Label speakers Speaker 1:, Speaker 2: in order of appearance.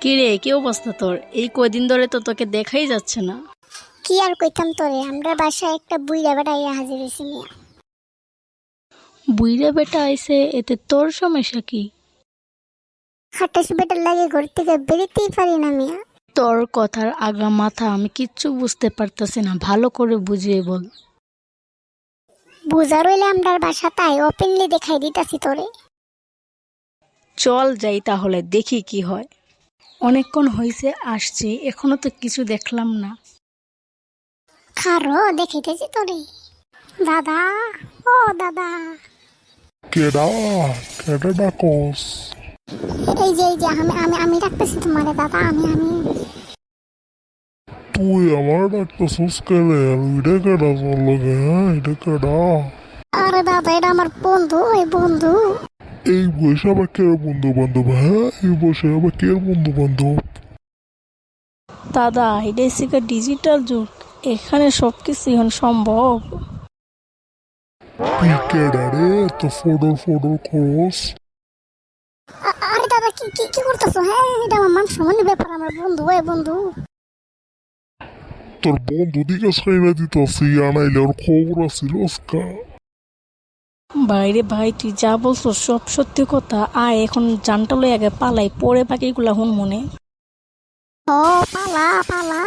Speaker 1: কি রে, কি অবস্থা তোর? এই কয়দিন ধরে তো তোকে দেখাই যাচ্ছে না।
Speaker 2: কি আর কইতাম তোরে, আমরা বাসায় একটা বুইড়া বেড়া ইয়া হাজির হয়েছি মিয়া।
Speaker 1: বুইড়া বেটা আইছে, এতে তোর সমস্যা কি?
Speaker 2: খাটাস বেটার লাগে ঘর থেকে বেরোতেই পারি না মিয়া।
Speaker 1: তোর কথার আগা মাথা আমি কিচ্ছু বুঝতে পারতাছি না, ভালো করে বুঝিয়ে বল।
Speaker 2: বুঝা রইলে আমরার বাসা তাই ওপেনলি দেখাই দিতাছি তোরে।
Speaker 1: চল যাই তাহলে, দেখি কি হয়। অনেকক্ষণ হয়েছে আসছি, এখনো তো কিছু দেখলাম না।
Speaker 2: খারো দেখাইতেছি তোরে। দাদা, ও দাদা,
Speaker 3: কেডা কেডা ডাকস?
Speaker 2: এই যে আমি আমি আমি ডাকতেছি তোমারে দাদা, আমি
Speaker 3: তুই আমার ডাকতেছিস কেলে? আর ওইটা কেডা তোর লগে? হ্যাঁ, এটা কেডা?
Speaker 2: আরে দাদা, এটা আমার বন্ধু, এই বন্ধু।
Speaker 3: এই বয়সে আবার কে বন্ধু বান্ধব? হ্যাঁ, এই বয়সে আবার কে বন্ধু বান্ধব?
Speaker 1: দাদা, এটা হচ্ছে ডিজিটাল যুগ, এখানে সবকিছু এখন সম্ভব।
Speaker 3: তুই কেডা রে? তো ফডর ফডর খরস?
Speaker 2: আরে দাদা, কি কি কি করতেছো? হ্যাঁ, এটা আমার মান সম্মানের ব্যাপার, আমার বন্ধু, এই বন্ধু।
Speaker 3: তোর বন্ধু দিকে সাইনা দিতেছি, আনাইলে ওর খবর আছিল আজকা।
Speaker 1: বাইরে ভাই, তুই যা বলছো সব সত্যি কথা। আয় এখন জানটা লই আগে পালাই, পরে বাকিগুলা হুন মনে।
Speaker 2: ও পালা পালা।